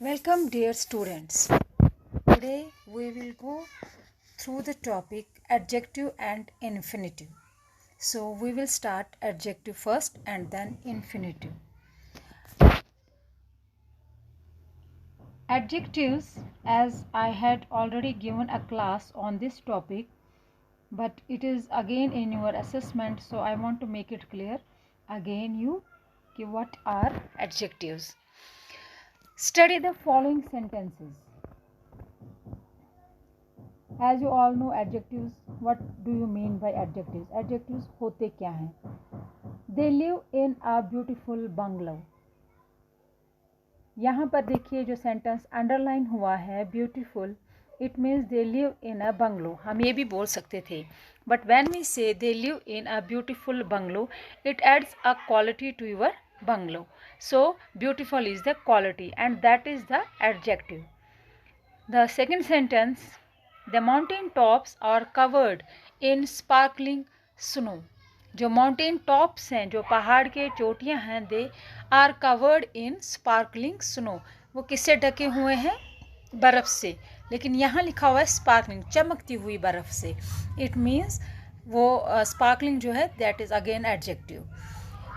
Welcome, dear students. Today we will go through the topic adjective and infinitive. So we will start adjective first and then infinitive. Adjectives, as I had already given a class on this topic, but it is again in your assessment, so I want to make it clear again you what are adjectives. Study the following sentences. As you all know adjectives, what do you mean by adjectives? Adjectives होते क्या हैं? They live in a beautiful bungalow. यहाँ पर देखिए जो sentence underline हुआ है beautiful, it means they live in a bungalow. हम ये भी बोल सकते थे, but when we say they live in a beautiful bungalow, it adds a quality to your bungalow. So beautiful is the quality and that is the adjective. The second sentence, the mountain tops are covered in sparkling snow. जो mountain tops हैं, जो पहाड़ के चोटियां हैं, they are covered in sparkling snow. वो किससे ढके हुए हैं? बर्फ़ से. लेकिन यहाँ लिखा हुआ है स्पार्कलिंग, चमकती हुई बर्फ़ से. इट मीन्स वो स्पार्कलिंग जो है that is again adjective.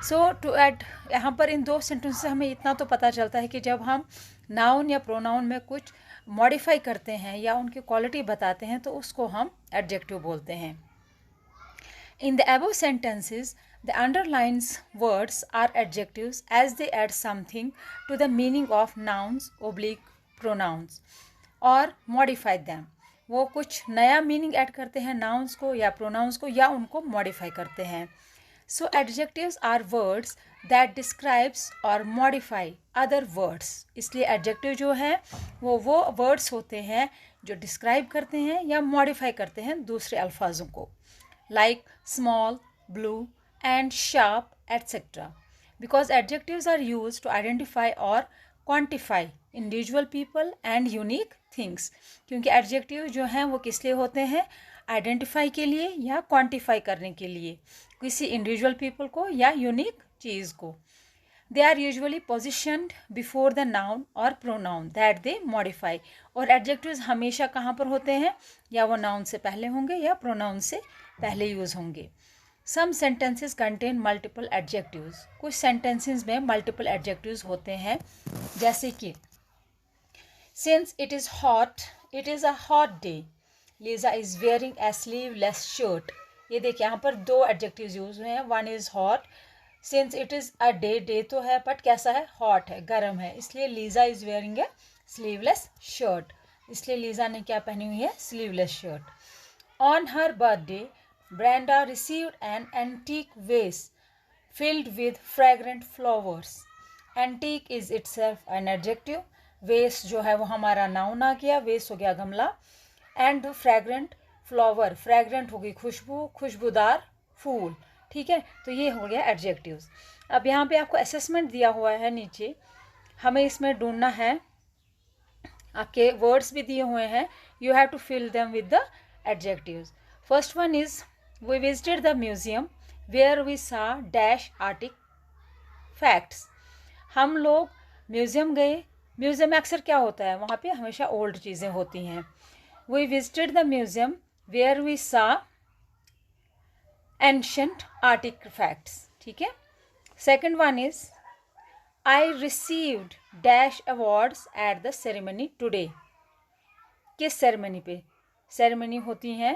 So to add, यहाँ पर इन दो सेंटेंस से हमें इतना तो पता चलता है कि जब हम नाउन या प्रोनाउन में कुछ मॉडिफाई करते हैं या उनकी क्वालिटी बताते हैं तो उसको हम एडजेक्टिव बोलते हैं. In the above sentences, the underlined words are adjectives as they add something to the meaning of nouns oblique pronouns or modify them. वो कुछ नया मीनिंग ऐड करते हैं नाउन्स को या प्रोनाउंस को या उनको मॉडिफाई करते हैं. So adjectives are words that describes or modify other words. इसलिए adjective जो है वो words होते हैं जो describe करते हैं या modify करते हैं दूसरे अल्फाजों को, like small, blue and sharp etc. Because adjectives are used to identify or quantify individual people and unique things. क्योंकि adjective जो हैं वो किस लिए होते हैं? आइडेंटिफाई के लिए या क्वांटिफाई करने के लिए किसी इंडिविजुअल पीपल को या यूनिक चीज़ को. They are usually positioned before the noun और प्रोनाउन दैट दे मॉडिफाई. और एडजेक्टिव्स हमेशा कहाँ पर होते हैं? या वो नाउन से पहले होंगे या प्रोनाउन से पहले यूज़ होंगे. Some sentences contain multiple adjectives. कुछ सेंटेंसेस में मल्टीपल एडजेक्टिव्स होते हैं, जैसे कि since it is hot, it is a hot day. Lisa is wearing a sleeveless shirt. ये देखिए यहाँ पर दो एडजेक्टिव्स यूज हुए हैं. One is hot. Since it is a day, day तो है बट कैसा है? हॉट है, गर्म है. इसलिए Lisa is wearing a sleeveless shirt. इसलिए लीजा ने क्या पहनी हुई है? Sleeveless shirt. On her birthday Brenda received an antique vase filled with fragrant flowers. Antique is itself an adjective. Vase जो है वो हमारा नाउन आ गया, वेस हो गया गमला. एंड फ्रेगरेंट फ्लावर, फ्रेगरेंट होगी खुशबू, खुशबूदार फूल. ठीक है, तो ये हो गया एडजेक्टिव्स. अब यहाँ पे आपको असेसमेंट दिया हुआ है नीचे, हमें इसमें ढूंढना है. आपके वर्ड्स भी दिए हुए हैं, you have to fill them with the adjectives. First one is we visited the museum where we saw dash artifacts. हम लोग म्यूजियम गए. म्यूजियम में अक्सर क्या होता है? वहाँ पे हमेशा ओल्ड चीज़ें होती हैं. We visited the museum where we saw ancient artifacts. ठीक है. Second one is I received dash awards at the ceremony today. किस सेरेमनी पे? सेरेमनी होती हैं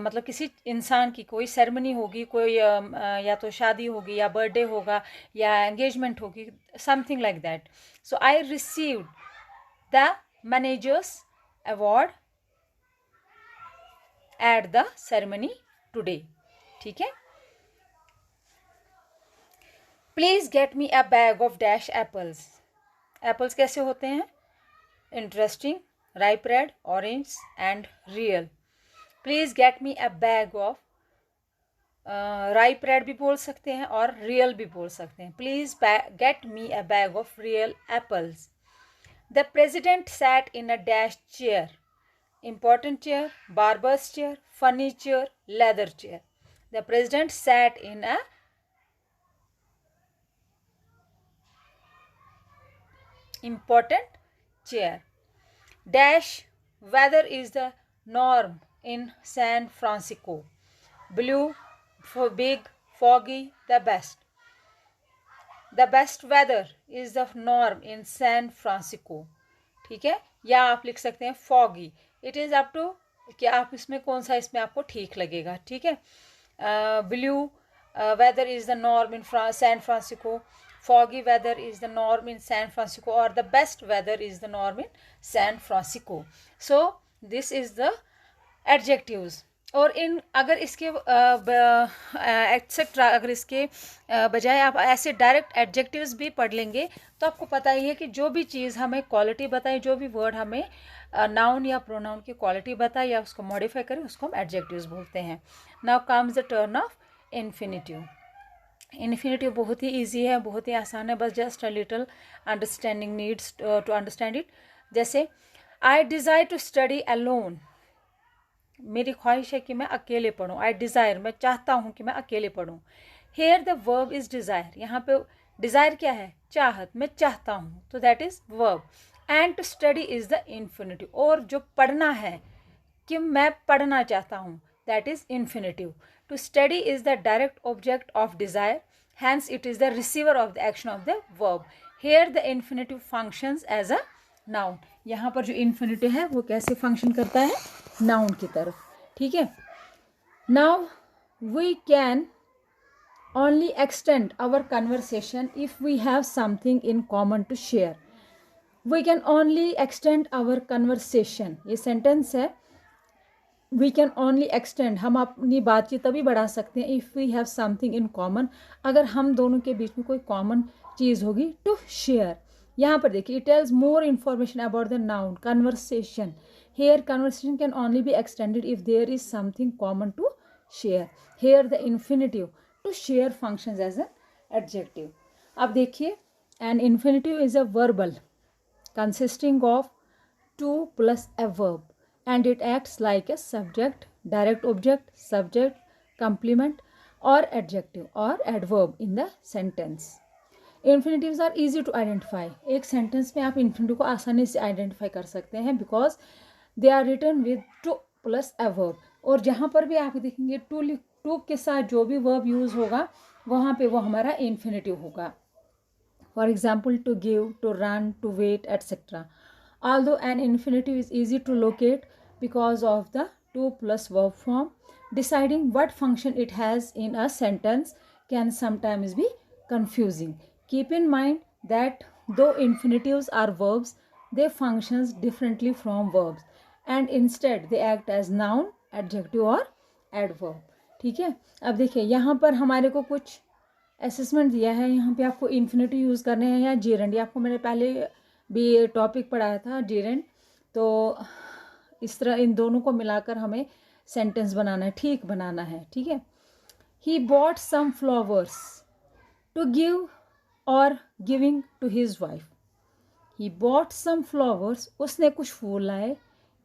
मतलब किसी इंसान की कोई सेरेमनी होगी, कोई या तो शादी होगी या बर्थडे होगा या एंगेजमेंट होगी, something like that. So I received the managers award at the ceremony today. ठीक है. Please get me a bag of dash apples. Apples कैसे होते हैं? Interesting, ripe red, orange and real. Please get me a bag of, ripe red भी बोल सकते हैं और रियल भी बोल सकते हैं. Please get me a bag of real apples. The president sat in a dash chair. Important chair, barber's chair, funny chair, leather chair. The president sat in a important chair. Dash, weather is the norm in San Francisco. Blue, for big, foggy, the best. The best weather is the norm in San Francisco. ठीक है, या आप लिख सकते हैं foggy. It is up to कि आप इसमें कौन सा इसमें आपको ठीक लगेगा. ठीक है, blue weather is the norm in San Francisco. Foggy weather is the norm in San Francisco, or the best weather is the norm in San Francisco. So this is the adjectives. और इन अगर इसके etcetera अगर इसके बजाय आप ऐसे direct adjectives भी पढ़ लेंगे तो आपको पता ही है कि जो भी चीज़ हमें क्वालिटी बताए, जो भी वर्ड हमें नाउन या प्रोनाउन की क्वालिटी बताए या उसको मॉडिफाई करें, उसको हम एडजेक्टिव्स बोलते हैं. Now comes the turn of infinitive. Infinitive बहुत ही ईजी है, बहुत ही आसान है, बस just a little understanding needs to understand it. जैसे I desire to study alone. मेरी ख्वाहिश है कि मैं अकेले पढूं. आई डिज़ायर, मैं चाहता हूं कि मैं अकेले पढूं. Here the verb is desire. यहाँ पे डिज़ायर क्या है? चाहत. मैं चाहता हूँ, तो that is verb. And to study is the infinitive. और जो पढ़ना है कि मैं पढ़ना चाहता हूँ, that is infinitive. To study is the direct object of desire, hence it is the receiver of the action of the verb. Here the infinitive functions as a noun. यहाँ पर जो इन्फिनिटिव है वो कैसे फंक्शन करता है? Noun की तरफ. ठीक है. Now we can only extend our conversation if we have something in common to share. We can only extend our conversation, ये सेंटेंस है. वी कैन ओनली एक्सटेंड, हम अपनी बातचीत तभी बढ़ा सकते हैं if we have something in common, अगर हम दोनों के बीच में कोई कॉमन चीज़ होगी. टू शेयर, यहाँ पर देखिए, it tells more information about the noun conversation. Here conversation can only be extended if there is something common to share. Here the infinitive to share functions as an adjective. अब देखिए, an infinitive is a verbal consisting of to plus a verb, and it acts like a subject, direct object, subject, complement or adjective or adverb in the sentence. Infinitives are easy to identify. एक sentence में आप infinitive को आसानी से identify कर सकते हैं because they are written with to plus a verb. और जहाँ पर भी आप देखेंगे to के साथ जो भी verb use होगा वहाँ पे वो हमारा infinitive होगा. For example, to give, to run, to wait, etc. Although an infinitive is easy to locate because of the to plus verb form, deciding what function it has in a sentence can sometimes be confusing. Keep in mind that though infinitives are verbs, they function differently from verbs, and instead they act as noun, adjective or adverb. ठीक है. अब देखिए, यहाँ पर हमारे को कुछ assessment दिया है. यहाँ पे आपको इन्फिनिटिव यूज़ करने हैं या जेरेंड. आपको मैंने पहले भी टॉपिक पढ़ाया था जेरेंड. तो इस तरह इन दोनों को मिलाकर हमें सेंटेंस बनाना है, ठीक बनाना है. ठीक है. He bought some flowers to give और giving to his wife. He bought some flowers, उसने कुछ फूल लाए.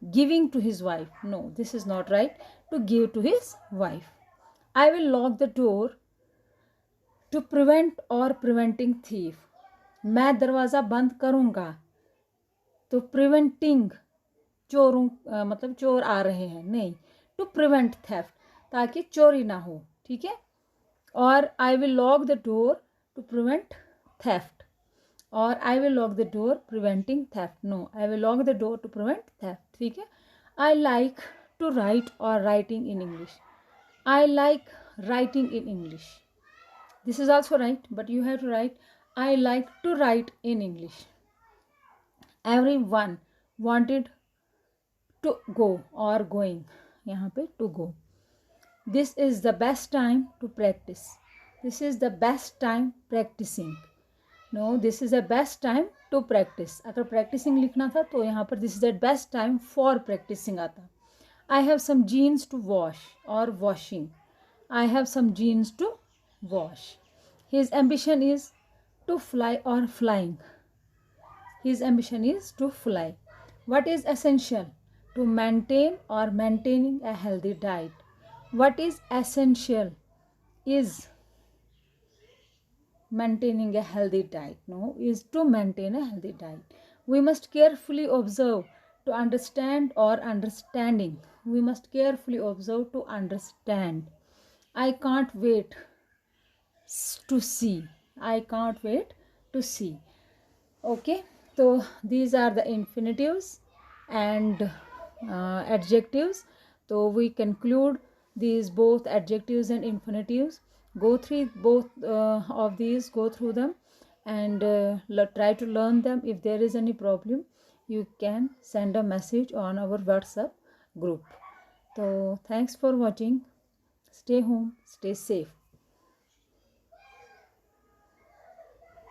Giving to his wife, no, this is not right. To give to his wife. I will lock the door to prevent और preventing thief. मैं दरवाज़ा बंद करूँगा. तो प्रिवेंटिंग, चोरों मतलब चोर आ रहे हैं, नहीं. टू प्रिवेंट थेफ्ट, ताकि चोरी ना हो. ठीक है. और I will lock the door to prevent theft, और I will lock the door preventing theft. No, I will lock the door to prevent theft. ठीक है. आई लाइक टू राइट और writing in English. I like writing in English. This is also right, but you have to write, I like to write in English. Everyone wanted to go or going. यहाँ पे to go. This is the best time to practice. This is the best time practicing. No, this is the best time to practice. अगर practicing लिखना था तो यहाँ पर this is the best time for practicing आता. I have some jeans to wash or washing. I have some jeans to wash. His ambition is to fly or flying. His ambition is to fly. What is essential? To maintain or maintaining a healthy diet. What is essential? Is maintaining a healthy diet. No, is to maintain a healthy diet. We must carefully observe to understand or understanding. We must carefully observe to understand. I can't wait to see. I can't wait to see. Okay, so these are the infinitives and adjectives. So we conclude these both adjectives and infinitives. Go through both of these, go through them, and try to learn them. If there is any problem, you can send a message on our WhatsApp group. So thanks for watching. Stay home, stay safe.